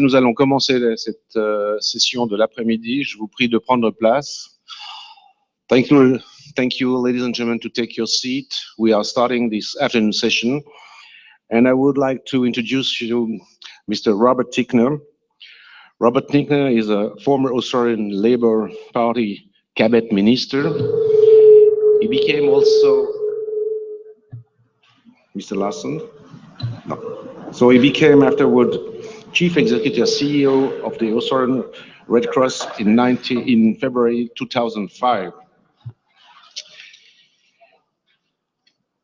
Nous allons commencer cette session de l'après-midi. Je vous prie de prendre place. Thank you, ladies and gentlemen, to take your seat. We are starting this afternoon session, and I would like to introduce you Mr. Robert Tickner. Robert Tickner is a former Australian Labour Party cabinet minister. He became also Mr. Larson. No. So he became afterward Chief Executive CEO of the Australian Red Cross in February 2005.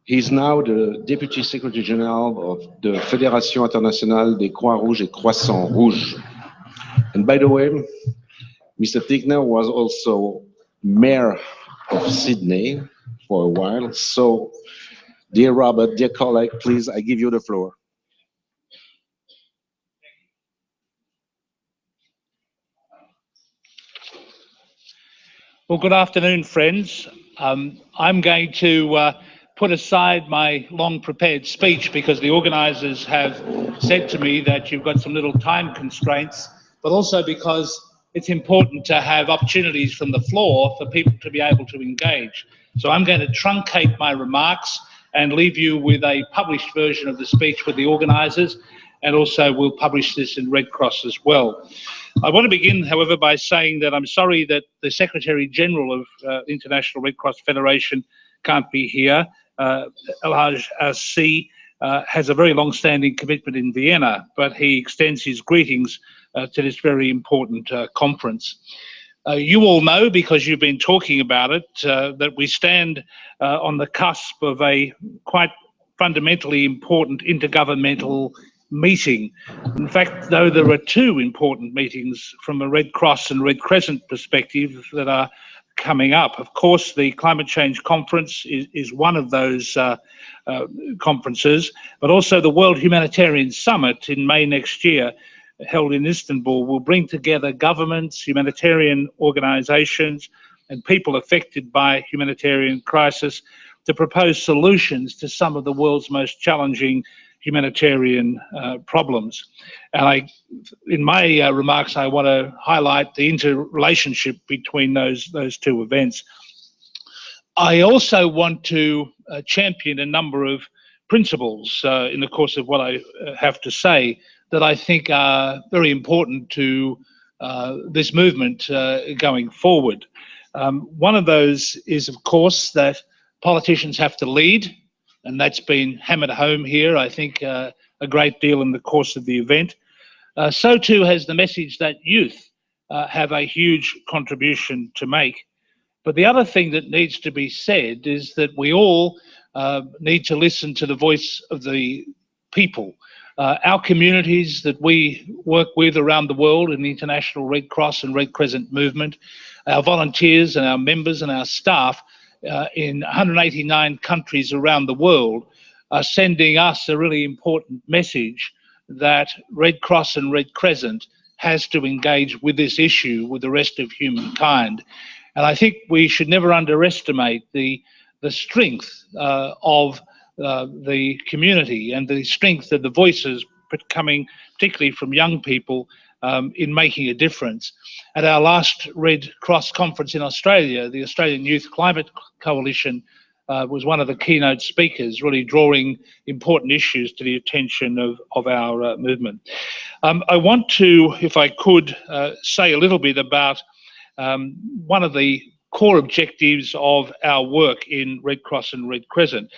He is now the Deputy Secretary General of the Fédération Internationale des Croix-Rouges et Croissants-Rouges. And by the way, Mr. Tickner was also Mayor of Sydney for a while. So, dear Robert, dear colleague, please, I give you the floor. Well, good afternoon, friends. I'm going to put aside my long prepared speech because the organisers have said to me that you've got some little time constraints, but also because it's important to have opportunities from the floor for people to be able to engage. So I'm going to truncate my remarks and leave you with a published version of the speech with the organisers, and also we'll publish this in Red Cross as well. I want to begin, however, by saying that I'm sorry that the Secretary General of International Red Cross Federation can't be here. Elhaj C has a very long-standing commitment in Vienna, but he extends his greetings to this very important conference. You all know, because you've been talking about it, that we stand on the cusp of a quite fundamentally important intergovernmental meeting. In fact, though, there are two important meetings from a Red Cross and Red Crescent perspective that are coming up. Of course, the Climate Change Conference is one of those conferences, but also the World Humanitarian Summit in May next year, held in Istanbul, will bring together governments, humanitarian organisations, and people affected by humanitarian crisis to propose solutions to some of the world's most challenging humanitarian problems. And in my remarks, I want to highlight the interrelationship between those two events. I also want to champion a number of principles in the course of what I have to say that I think are very important to this movement going forward. One of those is, of course, that politicians have to lead, and that's been hammered home here, I think, a great deal in the course of the event. So too has the message that youth have a huge contribution to make. But the other thing that needs to be said is that we all need to listen to the voice of the people. Our communities that we work with around the world in the International Red Cross and Red Crescent movement, our volunteers and our members and our staff in 189 countries around the world are sending us a really important message that Red Cross and Red Crescent has to engage with this issue with the rest of humankind. And I think we should never underestimate the strength of the community and the strength of the voices coming particularly from young people in making a difference. At our last Red Cross conference in Australia, the Australian Youth Climate Coalition was one of the keynote speakers, really drawing important issues to the attention of our movement. I want to, if I could, say a little bit about one of the core objectives of our work in Red Cross and Red Crescent,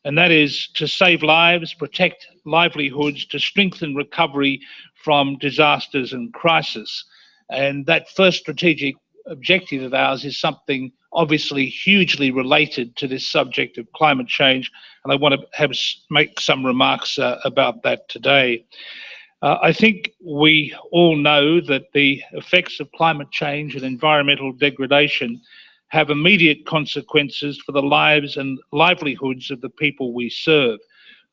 and that is to save lives, protect livelihoods, to strengthen recovery from disasters and crisis. And that first strategic objective of ours is something obviously hugely related to this subject of climate change, and I want to make some remarks about that today. I think we all know that the effects of climate change and environmental degradation have immediate consequences for the lives and livelihoods of the people we serve.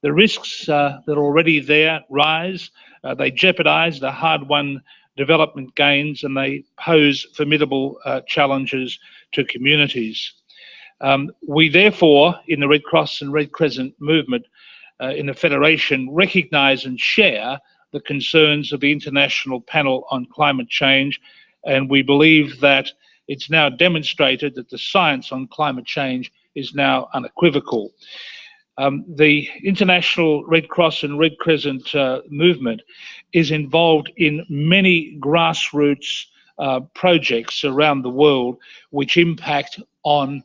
The risks that are already there rise, they jeopardise the hard-won development gains, and they pose formidable challenges to communities. We therefore, in the Red Cross and Red Crescent movement, in the Federation, recognise and share the concerns of the International Panel on Climate Change, and we believe that it's now demonstrated that the science on climate change is now unequivocal. The International Red Cross and Red Crescent movement is involved in many grassroots projects around the world which impact on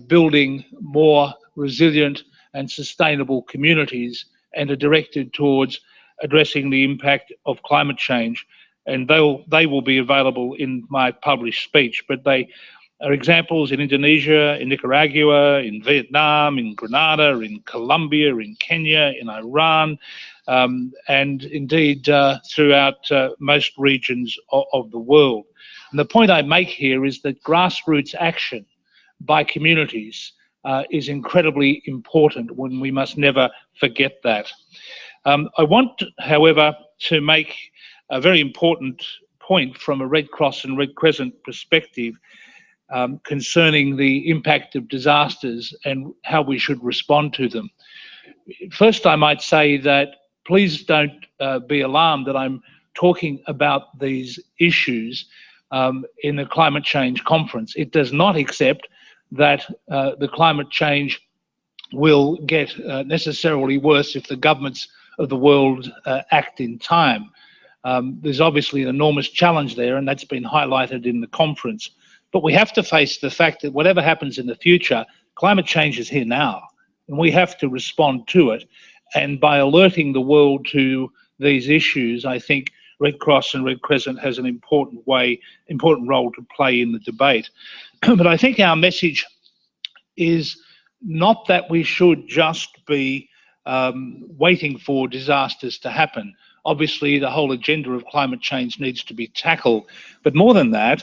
building more resilient and sustainable communities, and are directed towards addressing the impact of climate change. And they will be available in my published speech, but they are examples in Indonesia, in Nicaragua, in Vietnam, in Grenada, in Colombia, in Kenya, in Iran, and indeed throughout most regions of the world. And the point I make here is that grassroots action by communities is incredibly important, when we must never forget that. I want, however, to make a very important point from a Red Cross and Red Crescent perspective concerning the impact of disasters and how we should respond to them. First, I might say that please don't be alarmed that I'm talking about these issues in the climate change conference. It does not accept that the climate change will get necessarily worse if the governments of the world act in time. There's obviously an enormous challenge there, and that's been highlighted in the conference. But we have to face the fact that whatever happens in the future, climate change is here now, and we have to respond to it. And by alerting the world to these issues, I think Red Cross and Red Crescent has an important role to play in the debate. But I think our message is not that we should just be waiting for disasters to happen. Obviously, the whole agenda of climate change needs to be tackled. But more than that,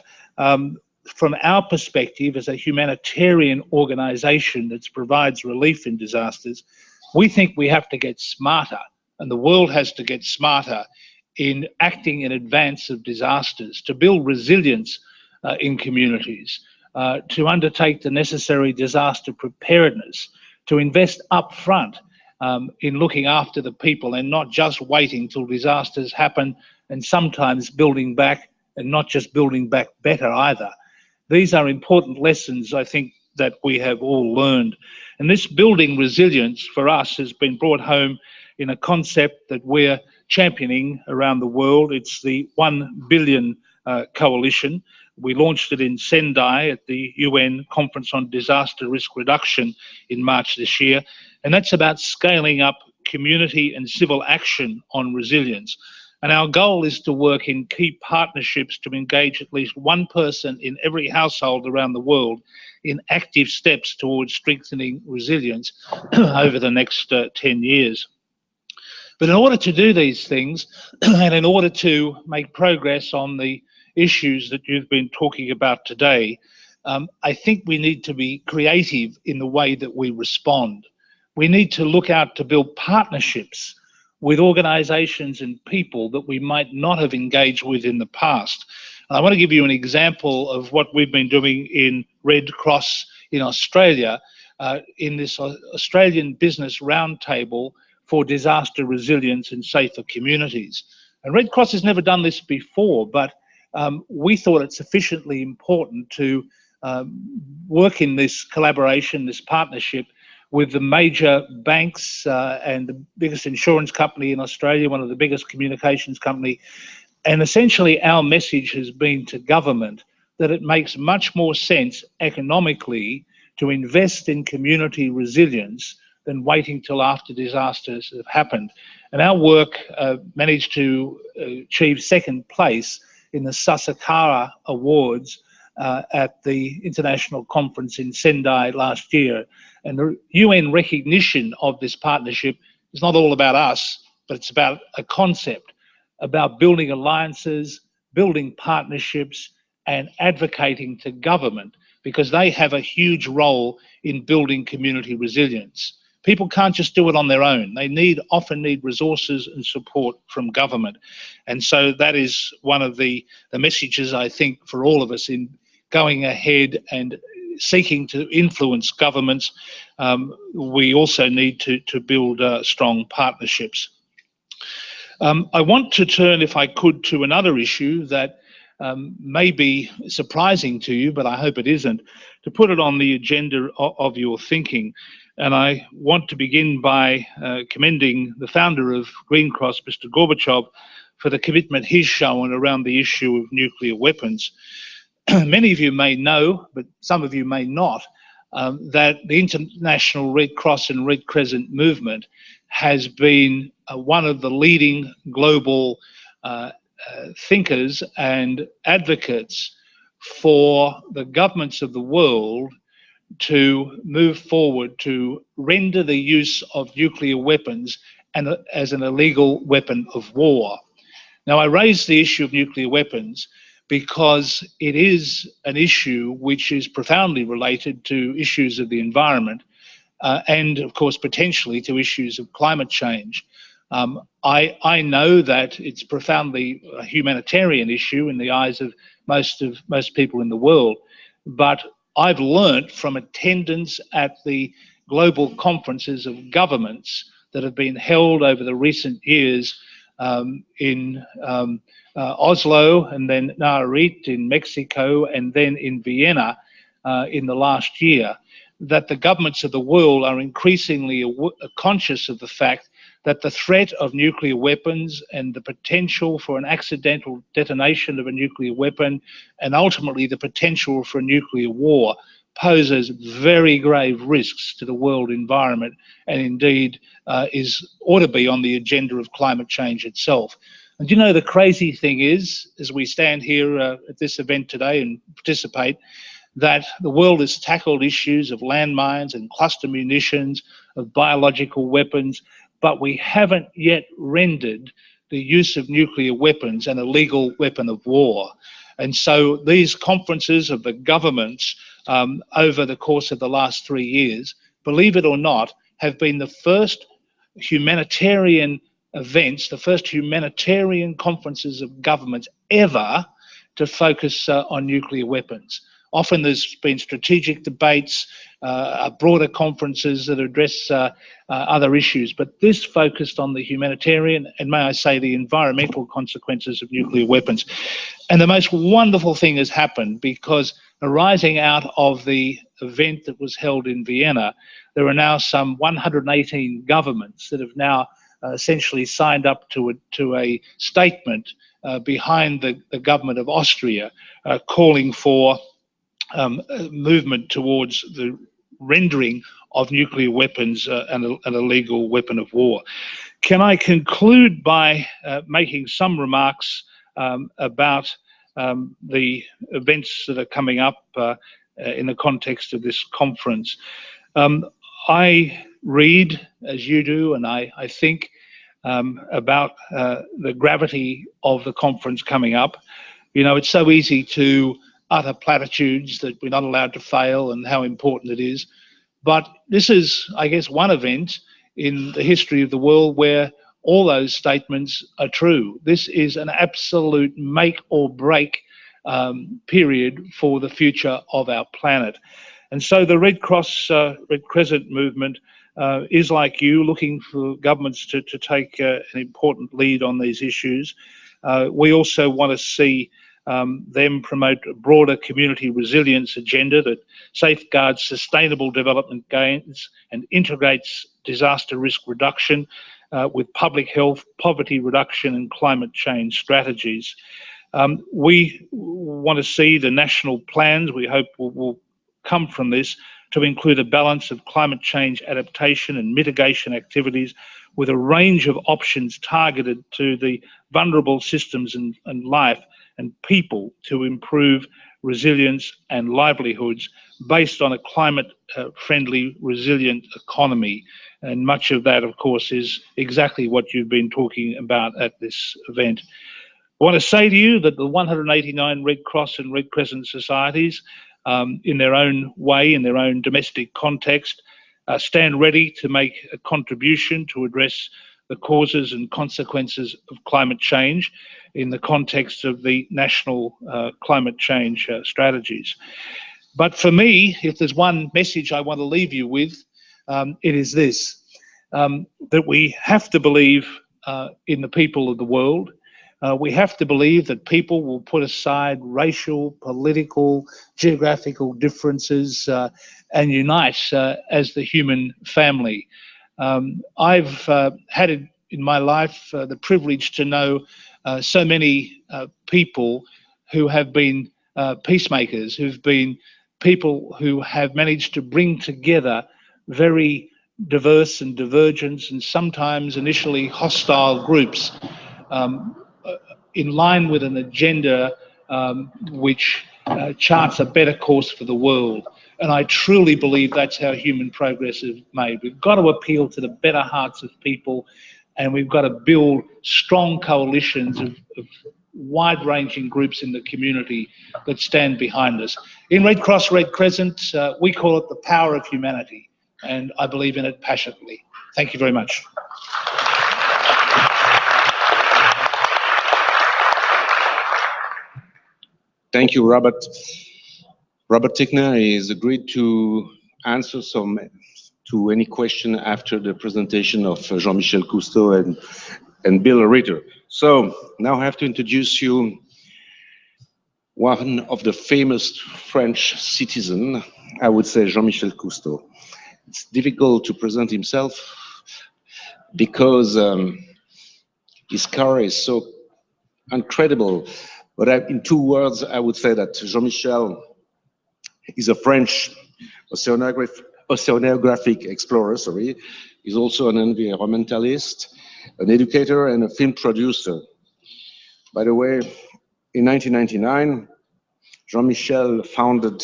from our perspective as a humanitarian organisation that provides relief in disasters, we think we have to get smarter, and the world has to get smarter in acting in advance of disasters, to build resilience in communities, to undertake the necessary disaster preparedness, to invest upfront in looking after the people and not just waiting till disasters happen, and sometimes building back, and not just building back better either. These are important lessons, I think, that we have all learned. And this building resilience for us has been brought home in a concept that we're championing around the world. It's the 1 billion coalition. We launched it in Sendai at the UN Conference on Disaster Risk Reduction in March this year. And that's about scaling up community and civil action on resilience. And our goal is to work in key partnerships to engage at least one person in every household around the world in active steps towards strengthening resilience over the next 10 years. But in order to do these things, and in order to make progress on the issues that you've been talking about today, I think we need to be creative in the way that we respond. We need to look out to build partnerships with organisations and people that we might not have engaged with in the past. I want to give you an example of what we've been doing in Red Cross in Australia, in this Australian Business Roundtable for Disaster Resilience and Safer Communities. And Red Cross has never done this before, but we thought it sufficiently important to work in this collaboration, this partnership, with the major banks and the biggest insurance company in Australia, one of the biggest communications company. And essentially our message has been to government that it makes much more sense economically to invest in community resilience than waiting till after disasters have happened. And our work managed to achieve second place in the Sasakara Awards at the international conference in Sendai last year. And the UN recognition of this partnership is not all about us, but it's about a concept, about building alliances, building partnerships, and advocating to government, because they have a huge role in building community resilience. People can't just do it on their own. They often need resources and support from government. And so that is one of the messages, I think, for all of us in going ahead and seeking to influence governments. We also need to build strong partnerships. I want to turn, if I could, to another issue that may be surprising to you, but I hope it isn't, to put it on the agenda of your thinking. And I want to begin by commending the founder of Green Cross, Mr. Gorbachev, for the commitment he's shown around the issue of nuclear weapons. Many of you may know, but some of you may not, that the International Red Cross and Red Crescent movement has been one of the leading global thinkers and advocates for the governments of the world to move forward to render the use of nuclear weapons as an illegal weapon of war. Now, I raise the issue of nuclear weapons because it is an issue which is profoundly related to issues of the environment and, of course, potentially to issues of climate change. I know that it's profoundly a humanitarian issue in the eyes of most people in the world, but I've learnt from attendance at the global conferences of governments that have been held over the recent years in Oslo, and then Nayarit in Mexico, and then in Vienna in the last year, that the governments of the world are increasingly conscious of the fact that the threat of nuclear weapons and the potential for an accidental detonation of a nuclear weapon, and ultimately the potential for a nuclear war, poses very grave risks to the world environment, and indeed ought to be on the agenda of climate change itself. And you know, the crazy thing is, as we stand here at this event today and participate, that the world has tackled issues of landmines and cluster munitions, of biological weapons, but we haven't yet rendered the use of nuclear weapons an illegal weapon of war. And so these conferences of the governments over the course of the last 3 years, believe it or not, have been the first humanitarian events, the first humanitarian conferences of governments ever to focus on nuclear weapons. Often there's been strategic debates, broader conferences that address other issues, but this focused on the humanitarian and, may I say, the environmental consequences of nuclear weapons. And the most wonderful thing has happened, because arising out of the event that was held in Vienna, there are now some 118 governments that have now essentially signed up to a statement behind the government of Austria, calling for movement towards the rendering of nuclear weapons an illegal weapon of war. Can I conclude by making some remarks about the events that are coming up in the context of this conference? I read, as you do, and I think about the gravity of the conference coming up. You know, it's so easy to utter platitudes that we're not allowed to fail and how important it is. But this is, I guess, one event in the history of the world where all those statements are true. This is an absolute make or break period for the future of our planet. And so the Red Cross, Red Crescent movement is, like you, looking for governments to take an important lead on these issues. We also want to see them promote a broader community resilience agenda that safeguards sustainable development gains and integrates disaster risk reduction with public health, poverty reduction and climate change strategies. We want to see the national plans, we hope will come from this, to include a balance of climate change adaptation and mitigation activities with a range of options targeted to the vulnerable systems and life and people to improve resilience and livelihoods based on a climate-friendly, resilient economy. And much of that, of course, is exactly what you've been talking about at this event. I want to say to you that the 189 Red Cross and Red Crescent societies, in their own way, in their own domestic context, stand ready to make a contribution to address the causes and consequences of climate change in the context of the national climate change strategies. But for me, if there's one message I want to leave you with, it is this, that we have to believe in the people of the world. We have to believe that people will put aside racial, political, geographical differences and unite as the human family. I've had it in my life the privilege to know so many people who have been peacemakers, who've been people who have managed to bring together very diverse and divergent and sometimes initially hostile groups in line with an agenda which charts a better course for the world. And I truly believe that's how human progress is made. We've got to appeal to the better hearts of people, and we've got to build strong coalitions of wide-ranging groups in the community that stand behind us. In Red Cross, Red Crescent, we call it the power of humanity, and I believe in it passionately. Thank you very much. Thank you, Robert. Robert Tickner is agreed to answer to any question after the presentation of Jean-Michel Cousteau and Bill Ritter. So now I have to introduce you one of the famous French citizens, I would say Jean-Michel Cousteau. It's difficult to present himself because his career is so incredible. But in 2 words, I would say that Jean-Michel is a French oceanographic explorer, He's also an environmentalist, an educator, and a film producer. By the way, in 1999, Jean-Michel founded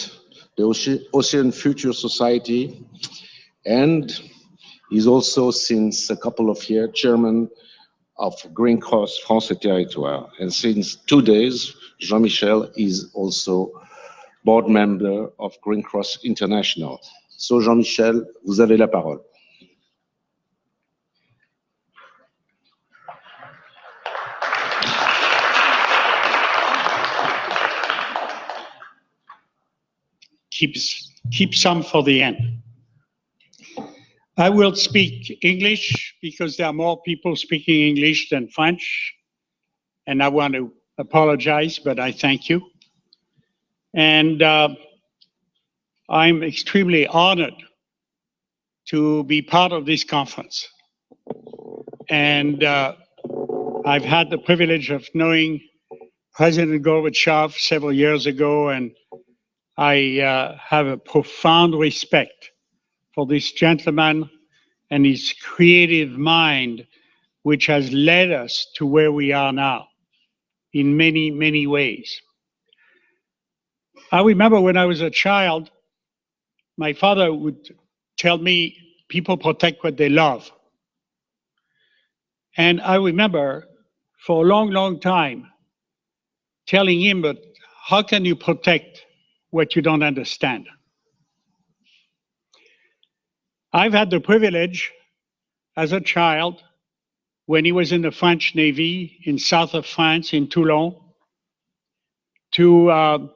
the Ocean Future Society, and he's also, since a couple of years, chairman of Green Cross France et Territoire. And since 2 days, Jean-Michel is also board member of Green Cross International. So Jean-Michel, vous avez la parole. Keep some for the end. I will speak English because there are more people speaking English than French. And I want to apologize, but I thank you. And I'm extremely honored to be part of this conference. And I've had the privilege of knowing President Gorbachev several years ago, and I have a profound respect for this gentleman and his creative mind, which has led us to where we are now in many, many ways. I remember when I was a child, my father would tell me, people protect what they love. And I remember for a long, long time telling him, but how can you protect what you don't understand? I've had the privilege as a child, when he was in the French Navy in south of France, in Toulon, to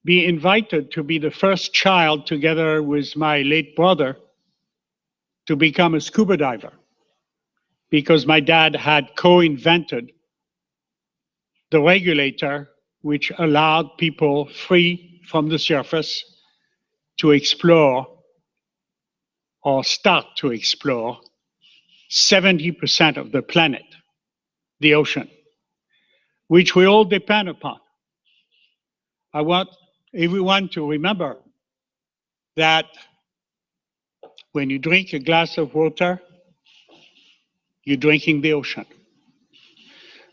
be invited to be the first child, together with my late brother, to become a scuba diver, because my dad had co-invented the regulator which allowed people free from the surface to explore or start to explore 70% of the planet, the ocean, which we all depend upon. I want everyone to remember that when you drink a glass of water, you're drinking the ocean.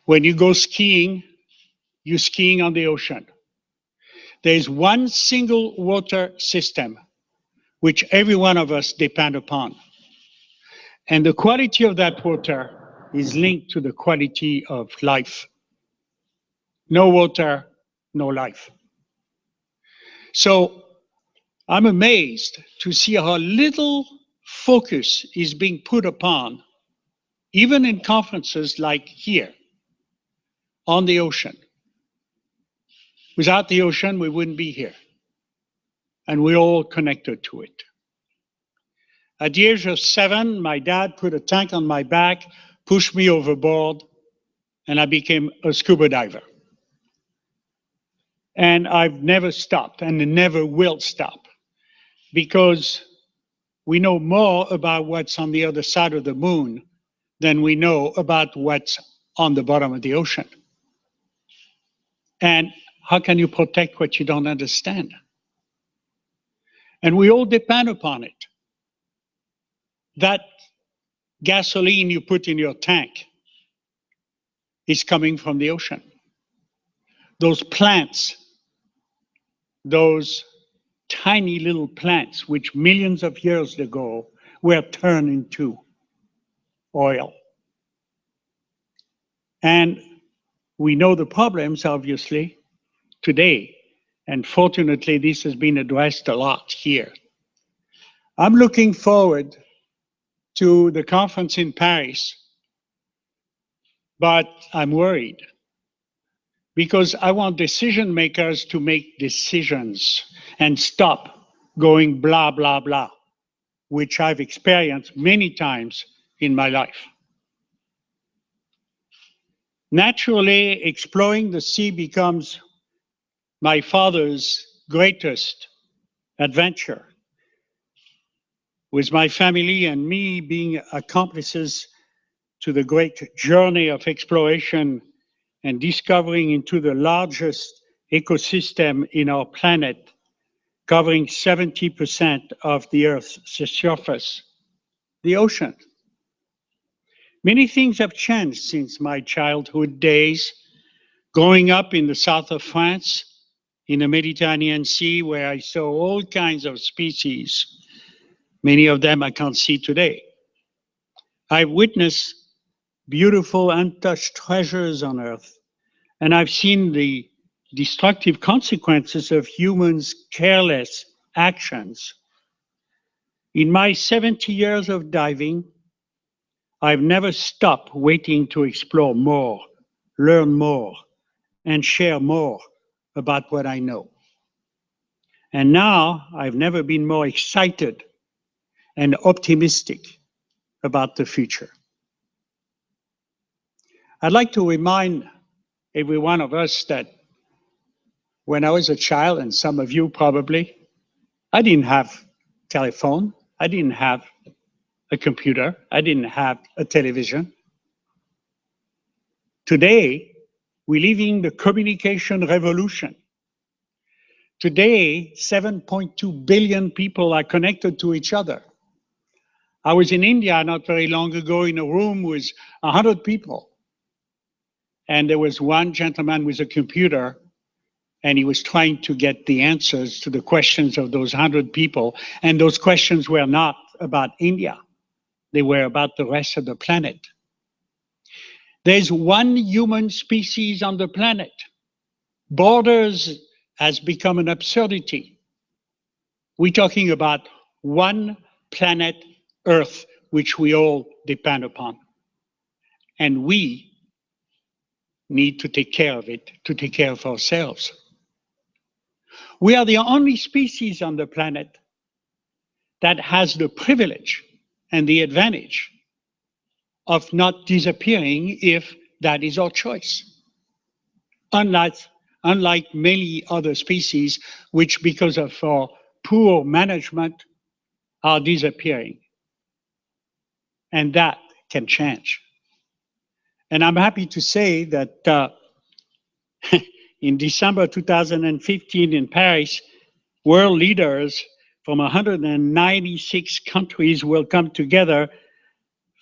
When you go skiing, you're skiing on the ocean. There's one single water system which every one of us depend upon. And the quality of that water is linked to the quality of life. No water, no life. So I'm amazed to see how little focus is being put upon, even in conferences like here, on the ocean. Without the ocean, we wouldn't be here. And we're all connected to it. At the age of 7, my dad put a tank on my back pushed me overboard, and I became a scuba diver. And I've never stopped and never will stop, because we know more about what's on the other side of the moon than we know about what's on the bottom of the ocean. And how can you protect what you don't understand? And we all depend upon it. That gasoline you put in your tank is coming from the ocean. Those plants, those tiny little plants, which millions of years ago were turned into oil. And we know the problems, obviously, today. And fortunately, this has been addressed a lot here. I'm looking forward to the conference in Paris, but I'm worried because I want decision makers to make decisions and stop going blah, blah, blah, which I've experienced many times in my life. Naturally, exploring the sea becomes my father's greatest adventure, with my family and me being accomplices to the great journey of exploration and discovering into the largest ecosystem in our planet, covering 70% of the Earth's surface, the ocean. Many things have changed since my childhood days, growing up in the south of France, in the Mediterranean Sea, where I saw all kinds of species. Many of them I can't see today. I've witnessed beautiful untouched treasures on Earth, and I've seen the destructive consequences of humans' careless actions. In my 70 years of diving, I've never stopped waiting to explore more, learn more, and share more about what I know. And now I've never been more excited and optimistic about the future. I'd like to remind every one of us that when I was a child, and some of you probably, I didn't have telephone, I didn't have a computer, I didn't have a television. Today, we live in the communication revolution. Today, 7.2 billion people are connected to each other. I was in India not very long ago in a room with 100 people. And there was one gentleman with a computer, and he was trying to get the answers to the questions of those 100 people. And those questions were not about India. They were about the rest of the planet. There's one human species on the planet. Borders has become an absurdity. We're talking about one planet, Earth, which we all depend upon. And we need to take care of it, to take care of ourselves. We are the only species on the planet that has the privilege and the advantage of not disappearing if that is our choice. Unlike many other species, which because of our poor management are disappearing. And that can change. And I'm happy to say that in December 2015 in Paris, world leaders from 196 countries will come together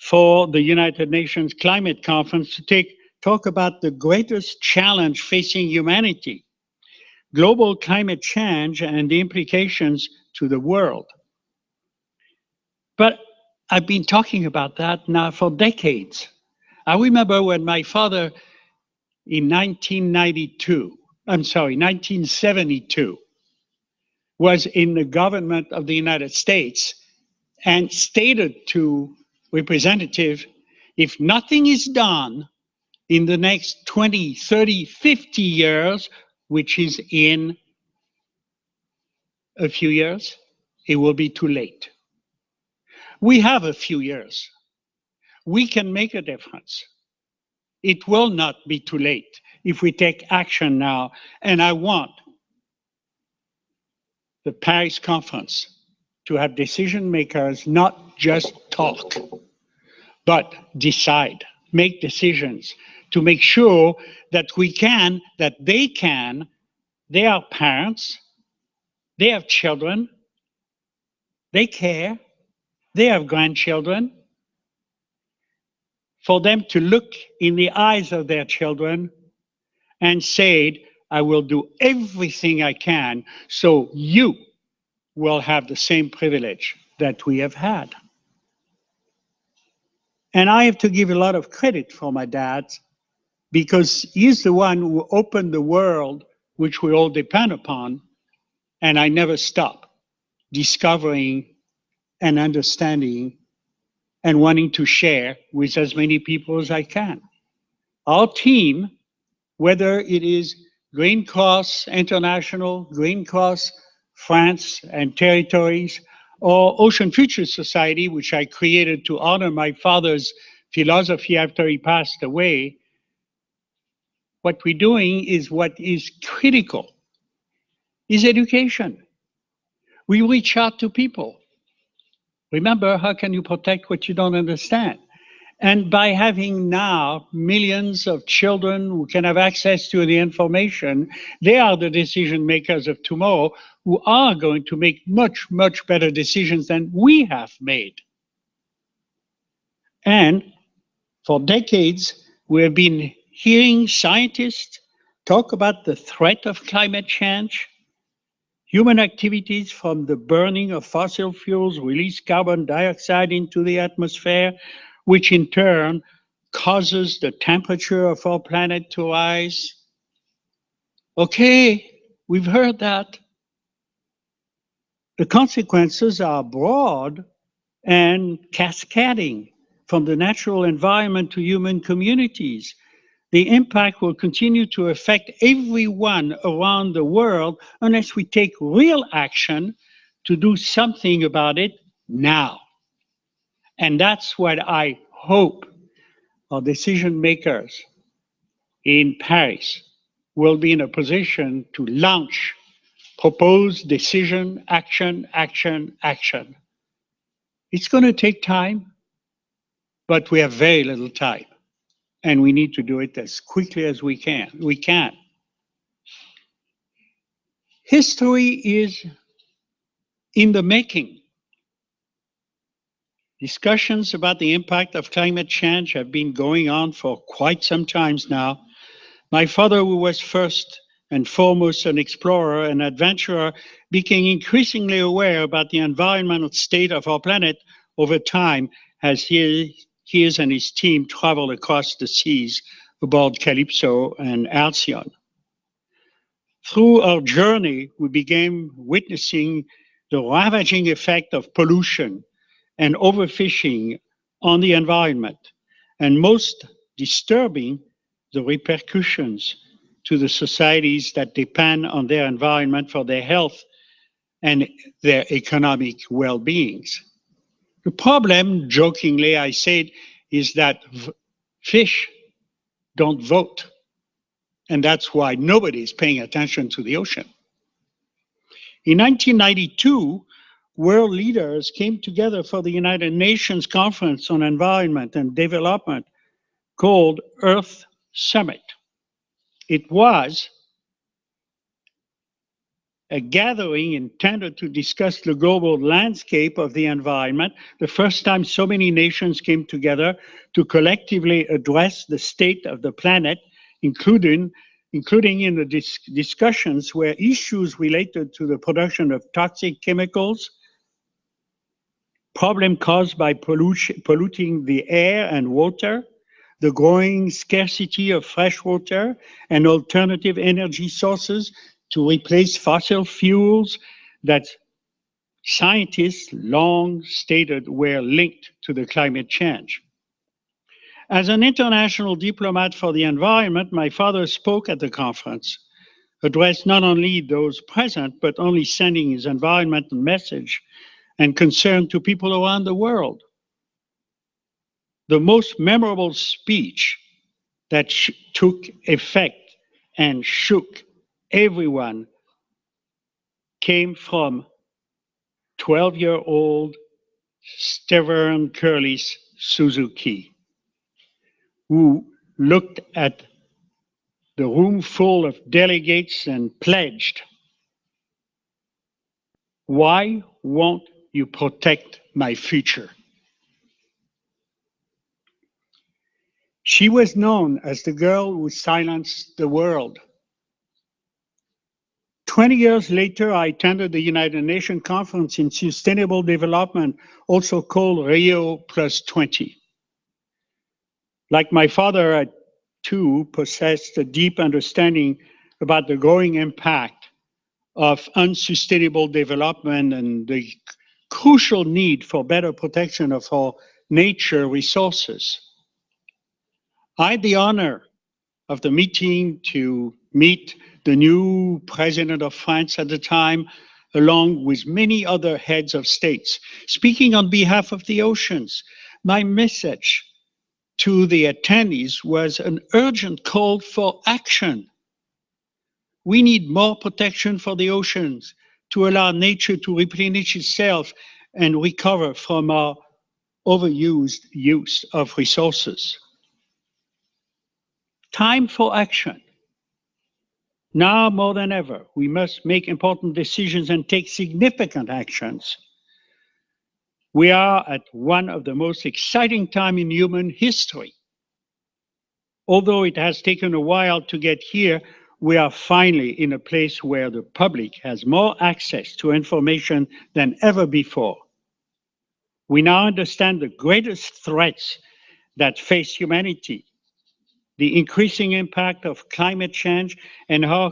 for the United Nations Climate Conference to talk about the greatest challenge facing humanity, global climate change and the implications to the world. But I've been talking about that now for decades. I remember when my father in 1972, was in the government of the United States and stated to representatives, if nothing is done in the next 20, 30, 50 years, which is in a few years, it will be too late. We have a few years. we can make a difference. It will not be too late if we take action now. And I want the Paris conference to have decision makers not just talk, but decide, make decisions to make sure that we can, that they can, they are parents, they have children, they care, they have grandchildren, for them to look in the eyes of their children and say, I will do everything I can so you will have the same privilege that we have had. And I have to give a lot of credit for my dad because he's the one who opened the world which we all depend upon, and I never stop discovering and understanding and wanting to share with as many people as I can. Our team, whether it is Green Cross International, Green Cross France and territories, or Ocean Future Society, which I created to honor my father's philosophy after he passed away, what we're doing is what is critical, is education. We reach out to people. Remember, how can you protect what you don't understand? And by having now millions of children who can have access to the information, they are the decision makers of tomorrow who are going to make much, much better decisions than we have made. And for decades, we have been hearing scientists talk about the threat of climate change. Human activities from the burning of fossil fuels release carbon dioxide into the atmosphere, which in turn causes the temperature of our planet to rise. Okay, we've heard that. The consequences are broad and cascading from the natural environment to human communities. The impact will continue to affect everyone around the world unless we take real action to do something about it now. And that's what I hope our decision makers in Paris will be in a position to launch, propose, decision, action, action, action. It's going to take time, but we have very little time. And we need to do it as quickly as we can. History is in the making. Discussions about the impact of climate change have been going on for quite some time now. My father, who was first and foremost an explorer and adventurer, became increasingly aware about the environmental state of our planet over time as he and his team traveled across the seas aboard Calypso and Alcyon. Through our journey, we began witnessing the ravaging effect of pollution and overfishing on the environment, and most disturbing, the repercussions to the societies that depend on their environment for their health and their economic well-beings. The problem, jokingly I said, is that fish don't vote, and that's why nobody is paying attention to the ocean. In 1992, world leaders came together for the United Nations Conference on Environment and Development called Earth Summit. It was a gathering intended to discuss the global landscape of the environment, the first time so many nations came together to collectively address the state of the planet, including in the discussions where issues related to the production of toxic chemicals, problem caused by polluting the air and water, the growing scarcity of fresh water and alternative energy sources to replace fossil fuels that scientists long stated were linked to the climate change. As an international diplomat for the environment, my father spoke at the conference, addressed not only those present, but only sending his environmental message and concern to people around the world. The most memorable speech that took effect and shook everyone came from 12-year-old Stephen Curtis Suzuki, who looked at the room full of delegates and pledged, "Why won't you protect my future?" She was known as the girl who silenced the world. 20 years later, I attended the United Nations Conference in Sustainable Development, also called Rio +20. Like my father, I too possessed a deep understanding about the growing impact of unsustainable development and the crucial need for better protection of our nature resources. I had the honor of the meeting to meet the new president of France at the time, along with many other heads of states. Speaking on behalf of the oceans, my message to the attendees was an urgent call for action. We need more protection for the oceans to allow nature to replenish itself and recover from our overused use of resources. Time for action. Now more than ever, we must make important decisions and take significant actions. We are at one of the most exciting times in human history. Although it has taken a while to get here, we are finally in a place where the public has more access to information than ever before. We now understand the greatest threats that face humanity, the increasing impact of climate change, and how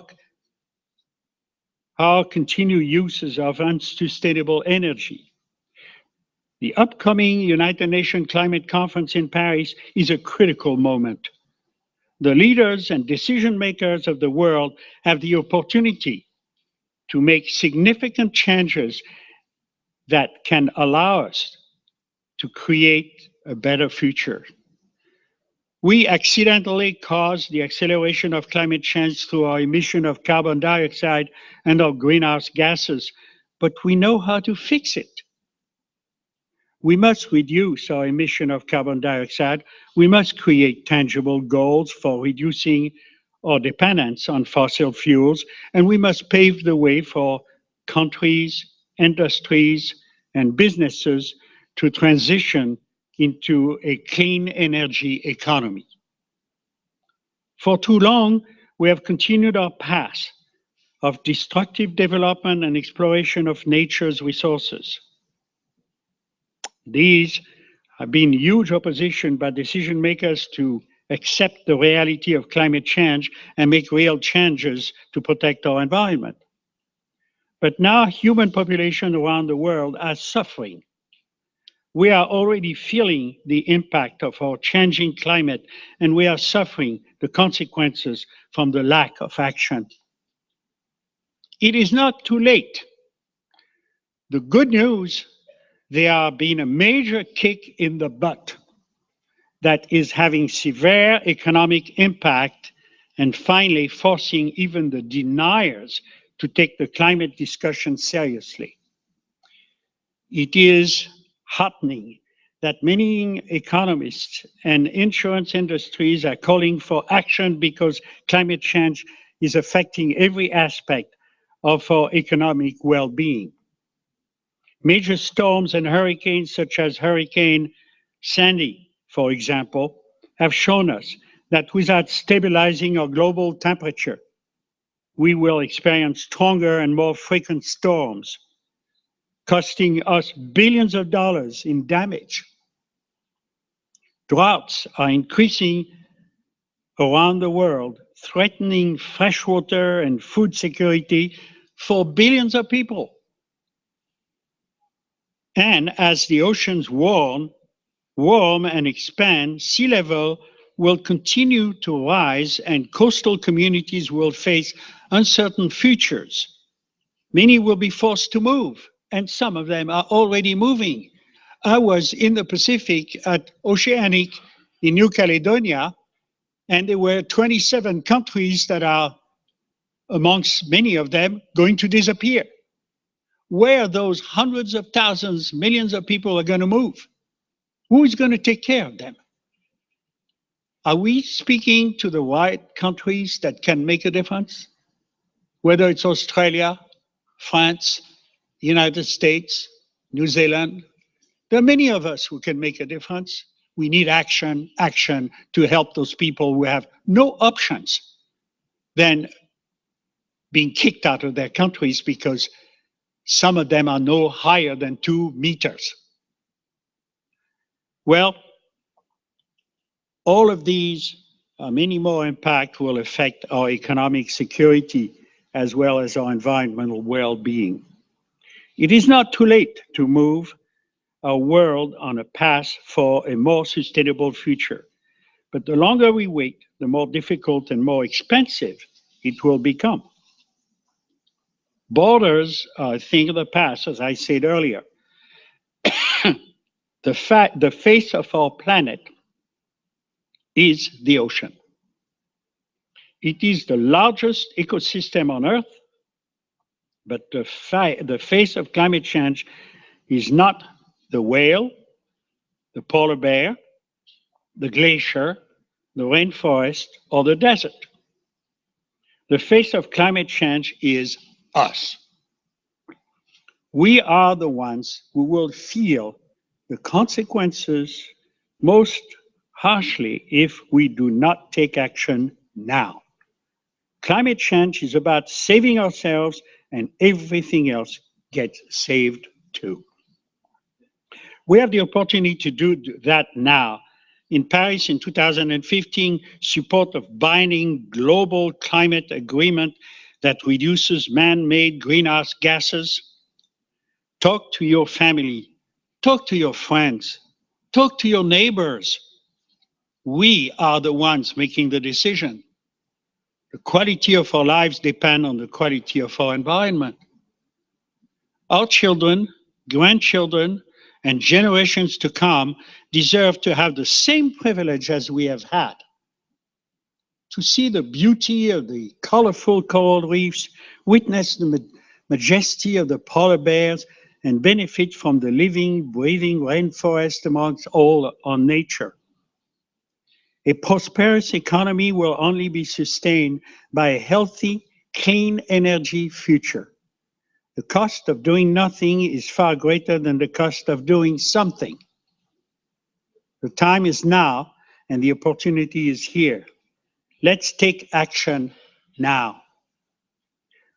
continued uses of unsustainable energy. The upcoming United Nations Climate Conference in Paris is a critical moment. The leaders and decision makers of the world have the opportunity to make significant changes that can allow us to create a better future. We accidentally cause the acceleration of climate change through our emission of carbon dioxide and our greenhouse gases, but we know how to fix it. We must reduce our emission of carbon dioxide. We must create tangible goals for reducing our dependence on fossil fuels, and we must pave the way for countries, industries, and businesses to transition into a clean energy economy. For too long, we have continued our path of destructive development and exploration of nature's resources. These have been huge opposition by decision makers to accept the reality of climate change and make real changes to protect our environment. But now human population around the world are suffering. We are already feeling the impact of our changing climate, and we are suffering the consequences from the lack of action. It is not too late. The good news, there has been a major kick in the butt that is having severe economic impact and finally forcing even the deniers to take the climate discussion seriously. It is heartening that many economists and insurance industries are calling for action because climate change is affecting every aspect of our economic well-being. Major storms and hurricanes such as Hurricane Sandy, for example, have shown us that without stabilizing our global temperature, we will experience stronger and more frequent storms, costing us billions of dollars in damage. Droughts are increasing around the world, threatening freshwater and food security for billions of people. And as the oceans warm and expand, sea level will continue to rise and coastal communities will face uncertain futures. Many will be forced to move, and some of them are already moving. I was in the Pacific at Oceanic in New Caledonia, and there were 27 countries that are, amongst many of them, going to disappear. Where those hundreds of thousands, millions of people are going to move? Who is going to take care of them? Are we speaking to the right countries that can make a difference? Whether it's Australia, France, United States, New Zealand, there are many of us who can make a difference. We need action to help those people who have no options than being kicked out of their countries because some of them are no higher than 2 meters. Well, all of these, many more impact will affect our economic security as well as our environmental well-being. It is not too late to move our world on a path for a more sustainable future. But the longer we wait, the more difficult and more expensive it will become. Borders are a thing of the past, as I said earlier. The face of our planet is the ocean. It is the largest ecosystem on Earth, but the face of climate change is not the whale, the polar bear, the glacier, the rainforest, or the desert. The face of climate change is us. We are the ones who will feel the consequences most harshly if we do not take action now. Climate change is about saving ourselves, and everything else gets saved too. We have the opportunity to do that now. In Paris in 2015, support of binding global climate agreement that reduces man-made greenhouse gases. Talk to your family, talk to your friends, talk to your neighbors. We are the ones making the decision. The quality of our lives depends on the quality of our environment. Our children, grandchildren, and generations to come deserve to have the same privilege as we have had. To see the beauty of the colorful coral reefs, witness the majesty of the polar bears, and benefit from the living, breathing rainforest amongst all on nature. A prosperous economy will only be sustained by a healthy, clean energy future. The cost of doing nothing is far greater than the cost of doing something. The time is now, and the opportunity is here. Let's take action now.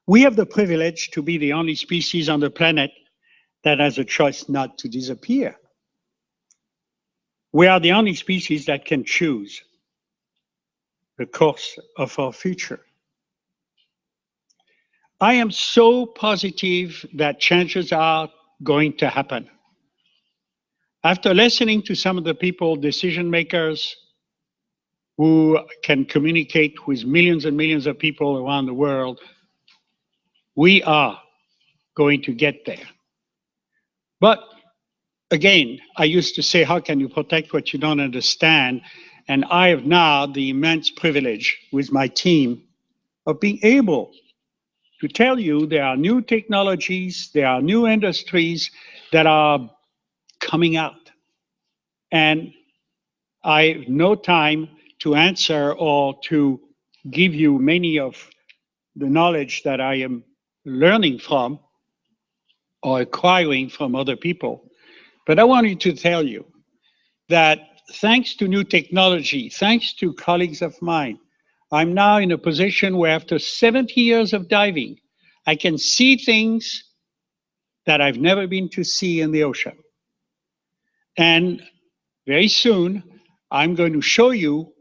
We have the privilege to be the only species on the planet that has a choice not to disappear. We are the only species that can choose the course of our future. I am so positive that changes are going to happen. After listening to some of the people, decision makers, who can communicate with millions and millions of people around the world, we are going to get there. But again, I used to say, how can you protect what you don't understand? And I have now the immense privilege with my team of being able to tell you there are new technologies, there are new industries that are coming out. And I have no time to answer or to give you many of the knowledge that I am learning from or acquiring from other people. But I wanted to tell you that thanks to new technology, thanks to colleagues of mine, I'm now in a position where after 70 years of diving, I can see things that I've never been to see in the ocean. And very soon, I'm going to show you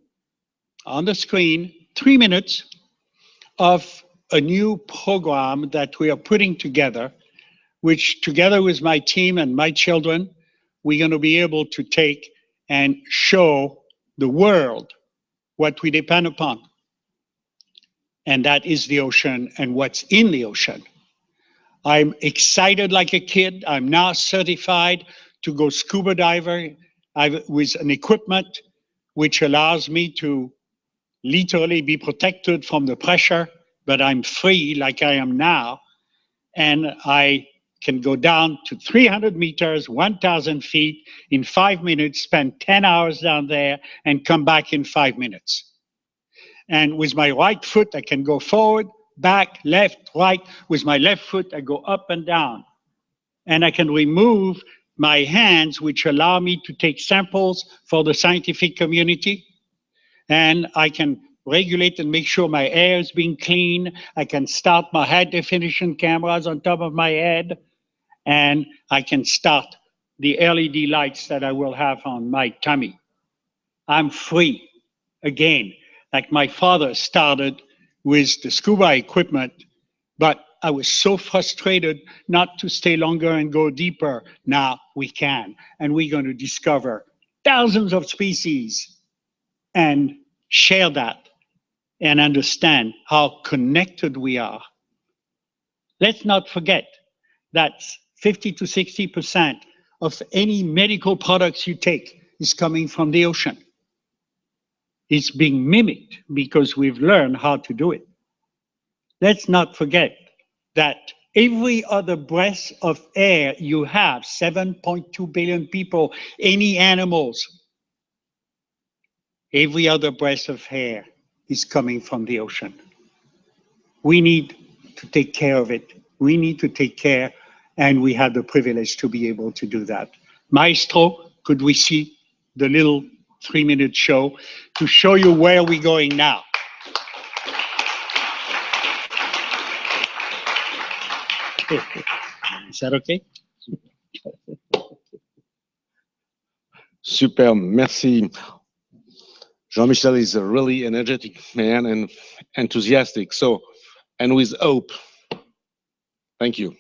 on the screen 3 minutes of a new program that we are putting together, which together with my team and my children, we're going to be able to take and show the world what we depend upon. And that is the ocean and what's in the ocean. I'm excited like a kid. I'm now certified to go scuba diving with an equipment which allows me to literally be protected from the pressure, but I'm free like I am now. And I can go down to 300 meters, 1,000 feet in 5 minutes, spend 10 hours down there, and come back in 5 minutes. And with my right foot, I can go forward, back, left, right. With my left foot, I go up and down. And I can remove my hands, which allow me to take samples for the scientific community. And I can regulate and make sure my air is being clean. I can start my high definition cameras on top of my head. And I can start the LED lights that I will have on my tummy. I'm free again, like my father started with the scuba equipment, but I was so frustrated not to stay longer and go deeper. Now we can, and we're going to discover thousands of species and share that and understand how connected we are. Let's not forget that 50 to 60% of any medical products you take is coming from the ocean. It's being mimicked because we've learned how to do it. Let's not forget that every other breath of air you have, 7.2 billion people, any animals, every other breath of air is coming from the ocean. We need to take care of it. We need to take care, and we have the privilege to be able to do that. Maestro, could we see the little 3-minute show to show you where we're going now? Is that okay? Super, merci. Jean-Michel is a really energetic man and enthusiastic, so, and with hope. Thank you.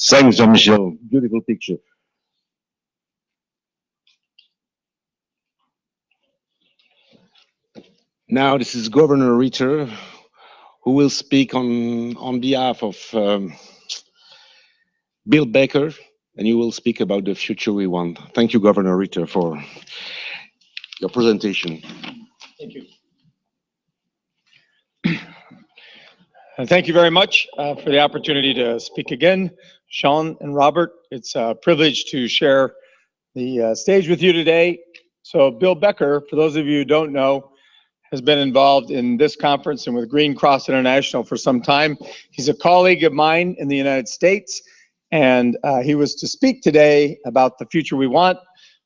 Thanks, Jean-Michel. Beautiful picture. Now, this is Governor Ritter, who will speak on behalf of Bill Baker, and you will speak about the future we want. Thank you, Governor Ritter, for your presentation. Thank you. Thank you very much for the opportunity to speak again, Sean and Robert. It's a privilege to share the stage with you today. So Bill Becker, for those of you who don't know, has been involved in this conference and with Green Cross International for some time. He's a colleague of mine in the United States, and he was to speak today about the future we want,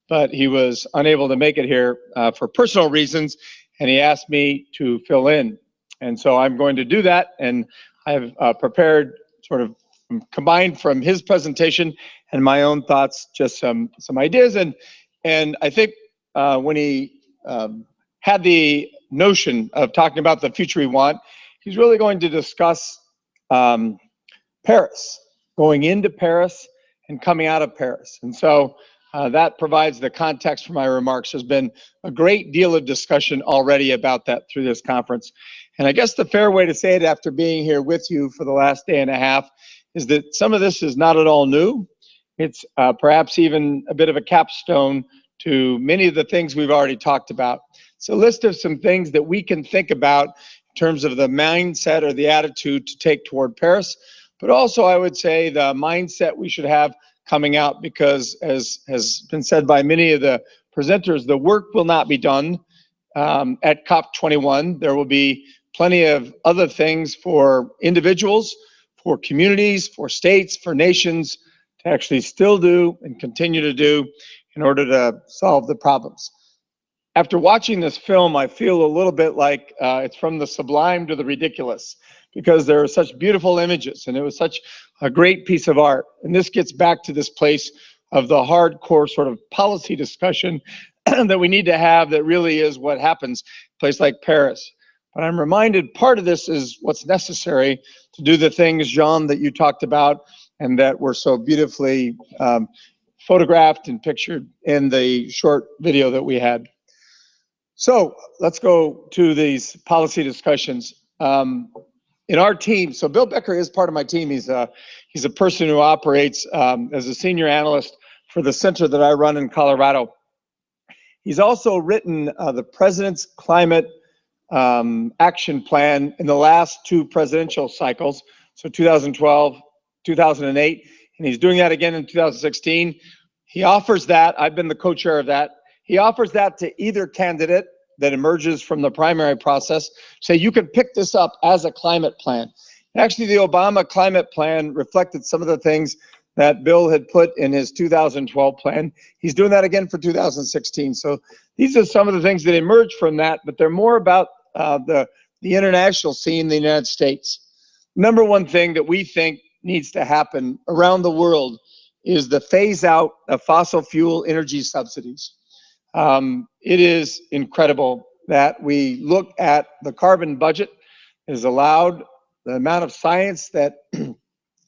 but he was unable to make it here for personal reasons, and he asked me to fill in. And so I'm going to do that, and I've prepared sort of combined from his presentation and my own thoughts, just some ideas. And I think when he had the notion of talking about the future we want, he's really going to discuss Paris, going into Paris and coming out of Paris. And so that provides the context for my remarks. There's been a great deal of discussion already about that through this conference. And I guess the fair way to say it after being here with you for the last day and a half is that some of this is not at all new. It's perhaps even a bit of a capstone to many of the things we've already talked about. It's a list of some things that we can think about in terms of the mindset or the attitude to take toward Paris, but also I would say the mindset we should have coming out, because as has been said by many of the presenters, the work will not be done at COP21. There will be plenty of other things for individuals, for communities, for states, for nations to actually still do and continue to do in order to solve the problems. After watching this film, I feel a little bit like it's from the sublime to the ridiculous, because there are such beautiful images and it was such a great piece of art. And this gets back to this place of the hardcore sort of policy discussion that we need to have, that really is what happens in a place like Paris. But I'm reminded part of this is what's necessary to do the things, Jean, that you talked about and that were so beautifully photographed and pictured in the short video that we had. So let's go to these policy discussions. In our team, so Bill Becker is part of my team. He's a person who operates as a senior analyst for the center that I run in Colorado. He's also written the President's Climate Action Plan in the last two presidential cycles, so 2012, 2008, and he's doing that again in 2016. He offers that, I've been the co-chair of that, he offers that to either candidate that emerges from the primary process. Say, you can pick this up as a climate plan. Actually, the Obama climate plan reflected some of the things that Bill had put in his 2012 plan. He's doing that again for 2016. So these are some of the things that emerged from that, but they're more about the international scene in the United States. Number one thing that we think needs to happen around the world is the phase out of fossil fuel energy subsidies. It is incredible that we look at the carbon budget is allowed, the amount of science that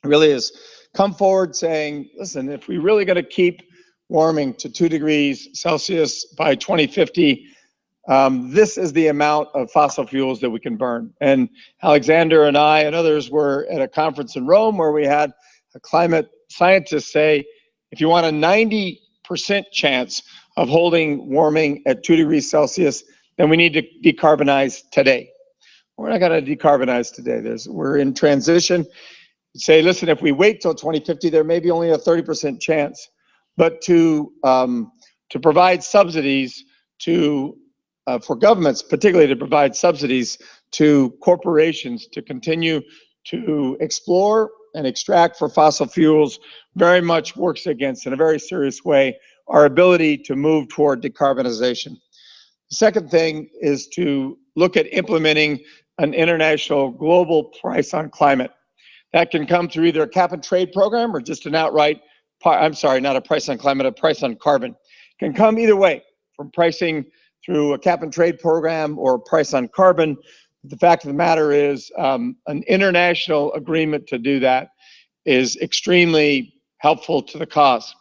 really has come forward saying, listen, if we really going to keep warming to 2 degrees Celsius by 2050, this is the amount of fossil fuels that we can burn. And Alexander and I and others were at a conference in Rome where we had a climate scientist say, if you want a 90% chance of holding warming at 2 degrees Celsius, then we need to decarbonize today. We're not going to decarbonize today. We're in transition. Say, listen, if we wait till 2050, there may be only a 30% chance. But to provide subsidies for governments, particularly to provide subsidies to corporations to continue to explore and extract for fossil fuels very much works against, in a very serious way, our ability to move toward decarbonization. The second thing is to look at implementing an international global price on climate. That can come through either a cap and trade program or just an outright, I'm sorry, not a price on climate, a price on carbon. It can come either way, from pricing through a cap and trade program or a price on carbon. The fact of the matter is an international agreement to do that is extremely helpful to the cause.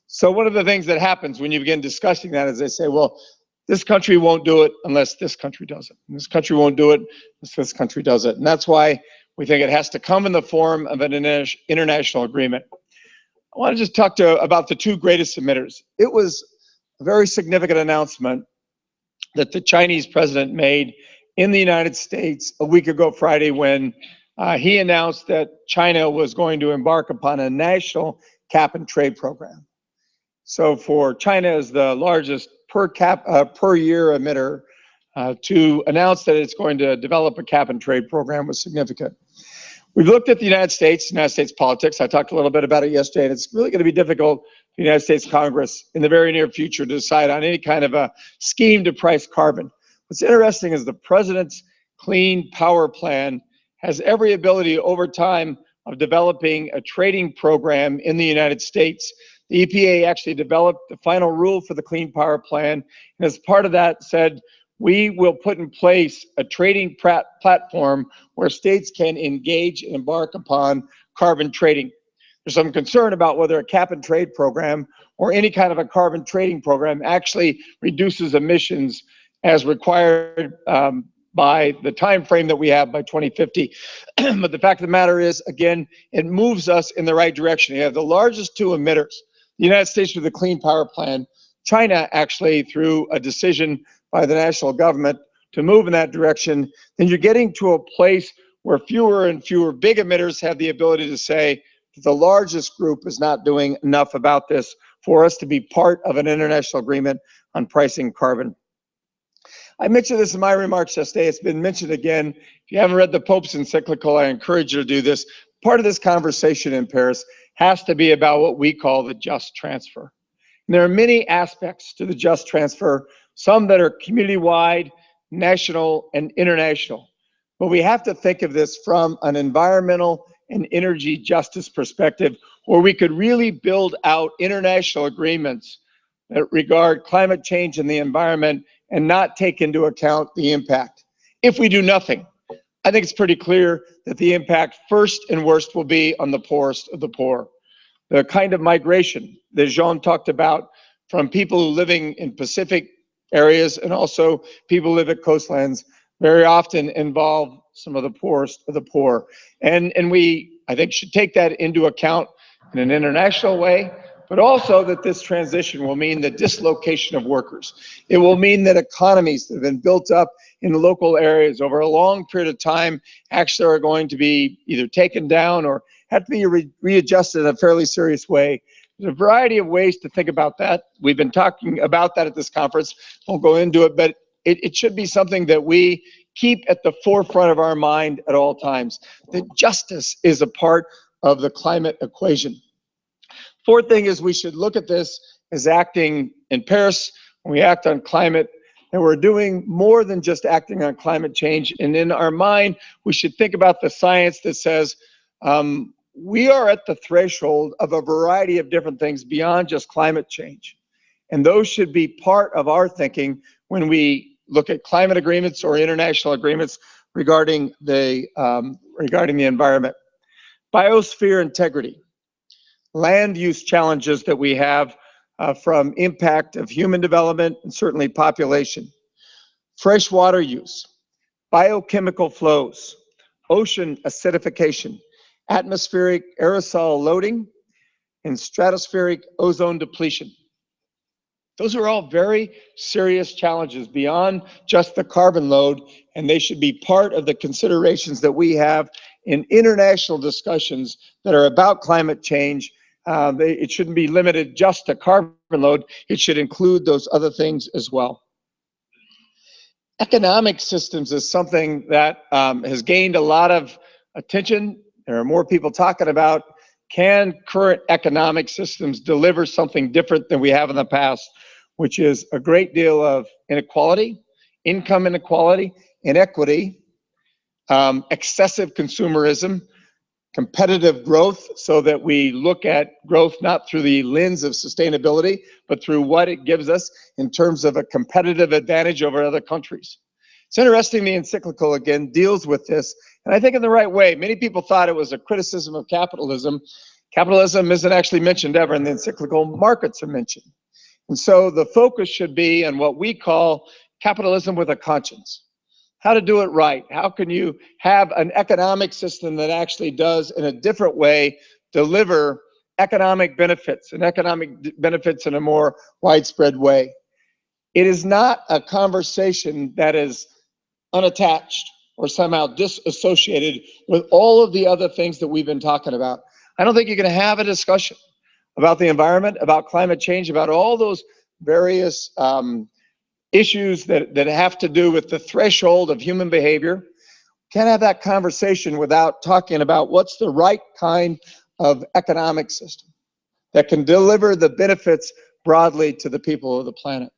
So one of the things that happens when you begin discussing that is they say, well, this country won't do it unless this country does it. And this country won't do it unless this country does it. And that's why we think it has to come in the form of an international agreement. I want to just talk about the two greatest emitters. It was a very significant announcement that the Chinese president made in the United States a week ago Friday when he announced that China was going to embark upon a national cap and trade program. So for China as the largest per year emitter, to announce that it's going to develop a cap and trade program was significant. We've looked at the United States politics. I talked a little bit about it yesterday, and it's really going to be difficult for the United States Congress in the very near future to decide on any kind of a scheme to price carbon. What's interesting is the president's Clean Power Plan has every ability over time of developing a trading program in the United States. The EPA actually developed the final rule for the Clean Power Plan, and as part of that said, we will put in place a trading platform where states can engage and embark upon carbon trading. There's some concern about whether a cap and trade program or any kind of a carbon trading program actually reduces emissions as required by the time frame that we have by 2050. But the fact of the matter is, again, it moves us in the right direction. You have the largest two emitters, the United States through the Clean Power Plan, China actually through a decision by the national government to move in that direction. Then you're getting to a place where fewer and fewer big emitters have the ability to say that the largest group is not doing enough about this for us to be part of an international agreement on pricing carbon. I mentioned this in my remarks yesterday. It's been mentioned again. If you haven't read the Pope's encyclical, I encourage you to do this. Part of this conversation in Paris has to be about what we call the just transfer. And there are many aspects to the just transfer, some that are community-wide, national, and international. But we have to think of this from an environmental and energy justice perspective, where we could really build out international agreements that regard climate change and the environment and not take into account the impact. If we do nothing, I think it's pretty clear that the impact first and worst will be on the poorest of the poor. The kind of migration that Jean talked about from people living in Pacific areas and also people who live at coastlands very often involve some of the poorest of the poor. And we, I think, should take that into account in an international way, but also that this transition will mean the dislocation of workers. It will mean that economies that have been built up in local areas over a long period of time actually are going to be either taken down or have to be readjusted in a fairly serious way. There's a variety of ways to think about that. We've been talking about that at this conference. Won't go into it, but it should be something that we keep at the forefront of our mind at all times. That justice is a part of the climate equation. Fourth thing is we should look at this as acting in Paris. When we act on climate, and we're doing more than just acting on climate change. And in our mind, we should think about the science that says we are at the threshold of a variety of different things beyond just climate change. And those should be part of our thinking when we look at climate agreements or international agreements regarding the environment. Biosphere integrity, land use challenges that we have from impact of human development and certainly population, fresh water use, biochemical flows, ocean acidification, atmospheric aerosol loading, and stratospheric ozone depletion. Those are all very serious challenges beyond just the carbon load, and they should be part of the considerations that we have in international discussions that are about climate change. It shouldn't be limited just to carbon load. It should include those other things as well. Economic systems is something that has gained a lot of attention. There are more people talking about, can current economic systems deliver something different than we have in the past, which is a great deal of inequality, income inequality, inequity, excessive consumerism, competitive growth, so that we look at growth not through the lens of sustainability, but through what it gives us in terms of a competitive advantage over other countries. It's interesting, the encyclical, again, deals with this, and I think in the right way. Many people thought it was a criticism of capitalism. Capitalism isn't actually mentioned ever in the encyclical. Markets are mentioned. And so the focus should be on what we call capitalism with a conscience. How to do it right. How can you have an economic system that actually does, in a different way, deliver economic benefits, and economic benefits in a more widespread way? It is not a conversation that is unattached or somehow disassociated with all of the other things that we've been talking about. I don't think you're going to have a discussion about the environment, about climate change, about all those various issues that have to do with the threshold of human behavior. Can't have that conversation without talking about what's the right kind of economic system that can deliver the benefits broadly to the people of the planet.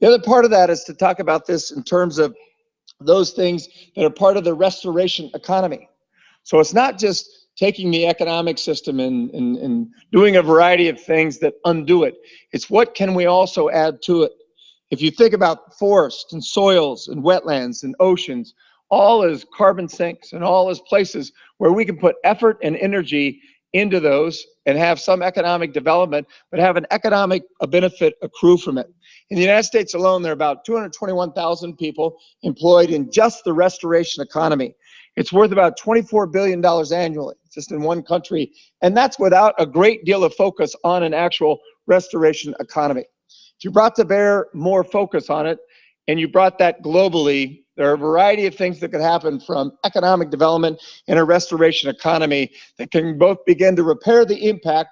The other part of that is to talk about this in terms of those things that are part of the restoration economy. So it's not just taking the economic system and doing a variety of things that undo it. It's what can we also add to it. If you think about forests and soils and wetlands and oceans, all as carbon sinks and all as places where we can put effort and energy into those and have some economic development, but have an economic benefit accrue from it. In the United States alone, there are about 221,000 people employed in just the restoration economy. It's worth about $24 billion annually, just in one country. And that's without a great deal of focus on an actual restoration economy. If you brought to bear more focus on it, and you brought that globally, there are a variety of things that could happen from economic development and a restoration economy that can both begin to repair the impact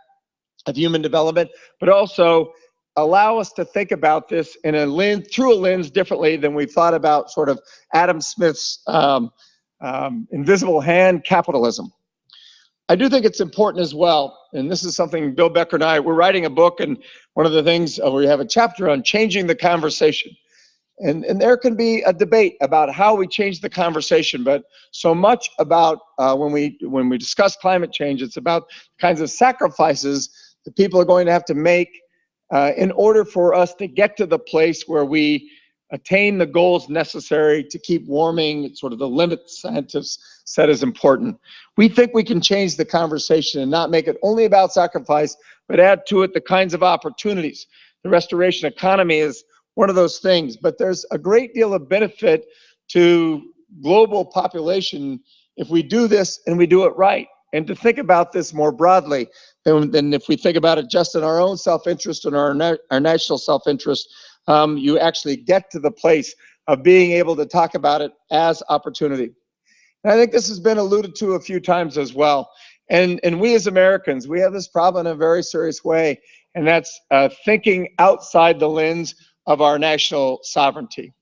of human development, but also allow us to think about this in a lens, through a lens differently than we thought about sort of Adam Smith's invisible hand capitalism. I do think it's important as well, and this is something Bill Becker and I, we're writing a book, and one of the things, we have a chapter on changing the conversation. And there can be a debate about how we change the conversation, but so much about when we discuss climate change, it's about kinds of sacrifices that people are going to have to make in order for us to get to the place where we attain the goals necessary to keep warming, sort of the limits scientists said is important. We think we can change the conversation and not make it only about sacrifice, but add to it the kinds of opportunities. The restoration economy is one of those things, but there's a great deal of benefit to global population if we do this and we do it right. And to think about this more broadly than if we think about it just in our own self-interest and our national self-interest, you actually get to the place of being able to talk about it as opportunity. And I think this has been alluded to a few times as well. And we as Americans, we have this problem in a very serious way, and that's thinking outside the lens of our national sovereignty.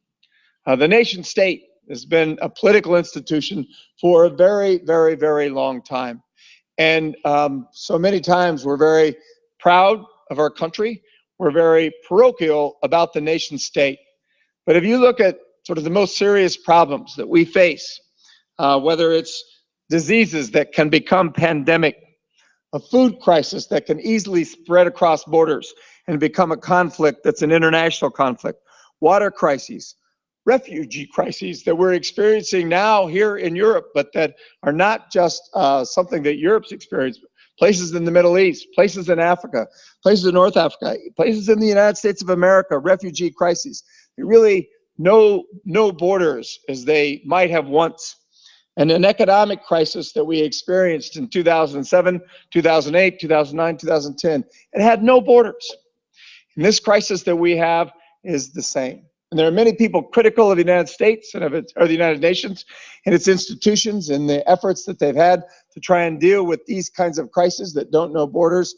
The nation state has been a political institution for a very, very, very long time. And so many times we're very proud of our country. We're very parochial about the nation state. But if you look at sort of the most serious problems that we face, whether it's diseases that can become pandemic, a food crisis that can easily spread across borders and become a conflict that's an international conflict, water crises, refugee crises that we're experiencing now here in Europe, but that are not just something that Europe's experienced, places in the Middle East, places in Africa, places in North Africa, places in the United States of America, refugee crises. They really no borders as they might have once. And an economic crisis that we experienced in 2007, 2008, 2009, 2010, it had no borders. And this crisis that we have is the same. And there are many people critical of the United States and the United Nations and its institutions and the efforts that they've had to try and deal with these kinds of crises that don't know borders.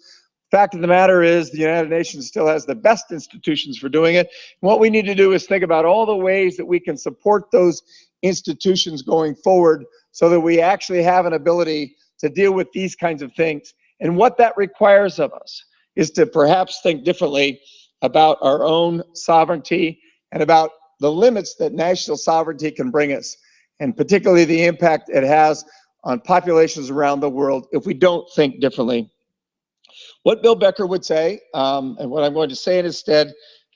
Fact of the matter is the United Nations still has the best institutions for doing it. And what we need to do is think about all the ways that we can support those institutions going forward so that we actually have an ability to deal with these kinds of things. And what that requires of us is to perhaps think differently about our own sovereignty and about the limits that national sovereignty can bring us. and particularly the impact it has on populations around the world if we don't think differently. What Bill Becker would say, and what I'm going to say in his stead,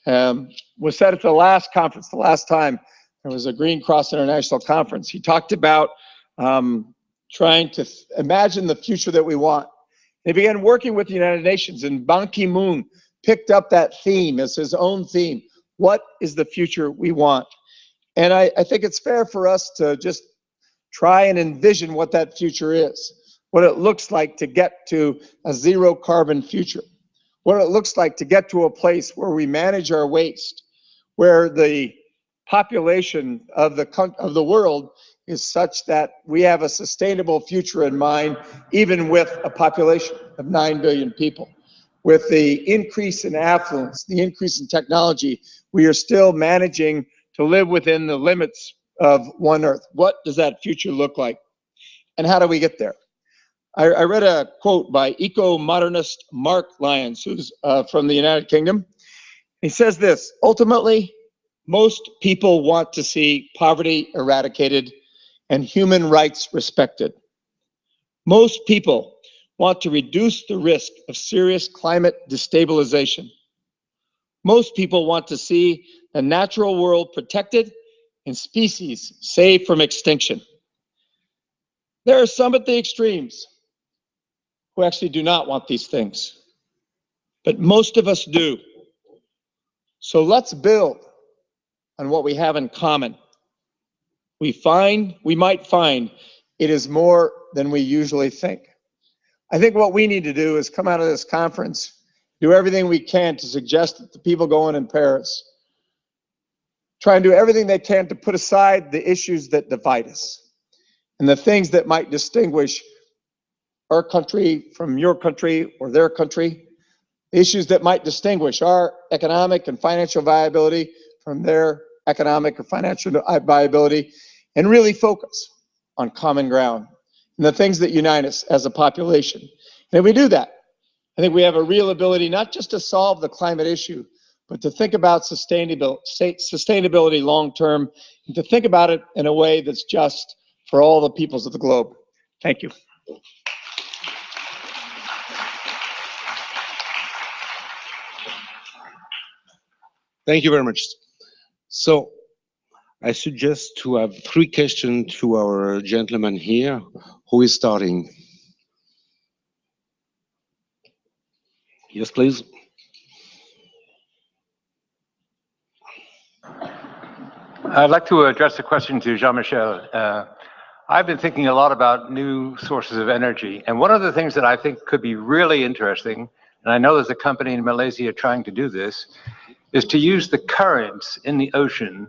was said at the last conference, the last time there was a Green Cross International conference. He talked about trying to imagine the future that we want. They began working with the United Nations, and Ban Ki-moon picked up that theme as his own theme. What is the future we want? And I think it's fair for us to just try and envision what that future is, what it looks like to get to a zero carbon future, what it looks like to get to a place where we manage our waste, where the population of the world is such that we have a sustainable future in mind, even with a population of 9 billion people. With the increase in affluence, the increase in technology, we are still managing to live within the limits of one Earth. What does that future look like? And how do we get there? I read a quote by eco-modernist Mark Lyons, who's from the United Kingdom. He says this: ultimately, most people want to see poverty eradicated and human rights respected. Most people want to reduce the risk of serious climate destabilization. Most people want to see the natural world protected and species saved from extinction. There are some at the extremes who actually do not want these things, but most of us do. So let's build on what we have in common. We might find it is more than we usually think. I think what we need to do is come out of this conference, do everything we can to suggest that the people going in Paris try and do everything they can to put aside the issues that divide us and the things that might distinguish our country from your country or their country, issues that might distinguish our economic and financial viability from their economic or financial viability, and really focus on common ground and the things that unite us as a population. And if we do that, I think we have a real ability not just to solve the climate issue, but to think about sustainability long-term, and to think about it in a way that's just for all the peoples of the globe. Thank you. Thank you very much. So I suggest to have 3 questions to our gentleman here. Who is starting? Yes, please. I'd like to address a question to Jean-Michel. I've been thinking a lot about new sources of energy, and one of the things that I think could be really interesting, and I know there's a company in Malaysia trying to do this, is to use the currents in the ocean,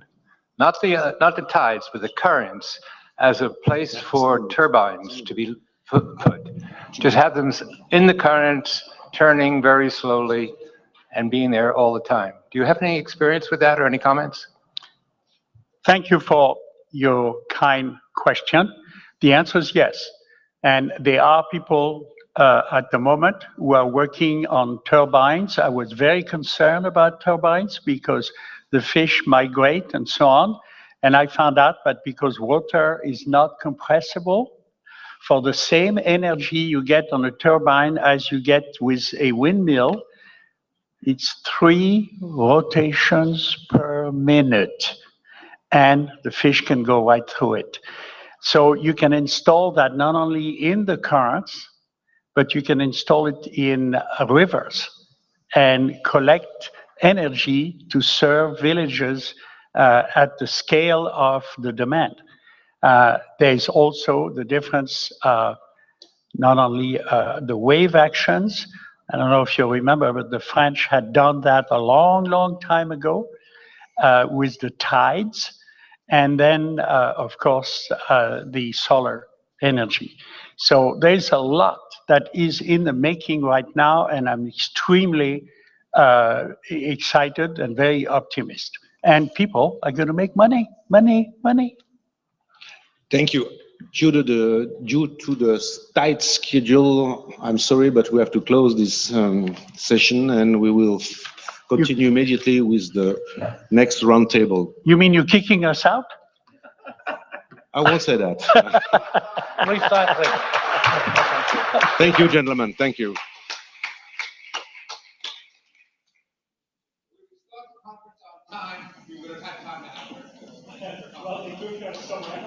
not the tides, but the currents, as a place for turbines to be put. Just have them in the currents, turning very slowly, and being there all the time. Do you have any experience with that or any comments? Thank you for your kind question. The answer is yes. And there are people at the moment who are working on turbines. I was very concerned about turbines because the fish migrate and so on. And I found out that because water is not compressible, for the same energy you get on a turbine as you get with a windmill, it's 3 rotations per minute. And the fish can go right through it. So you can install that not only in the currents, but you can install it in rivers and collect energy to serve villages at the scale of the demand. There's also the difference, not only the wave actions. I don't know if you remember, but the French had done that a long, long time ago with the tides. And then, of course, the solar energy. So there's a lot that is in the making right now, and I'm extremely excited and very optimistic. And people are going to make money, money, money. Thank you. Due to the tight schedule, I'm sorry, but we have to close this session, and we will continue immediately with the next roundtable. You mean you're kicking us out? I won't say that. Recycling. Thank you, gentlemen. Thank you. Well, it took us so much.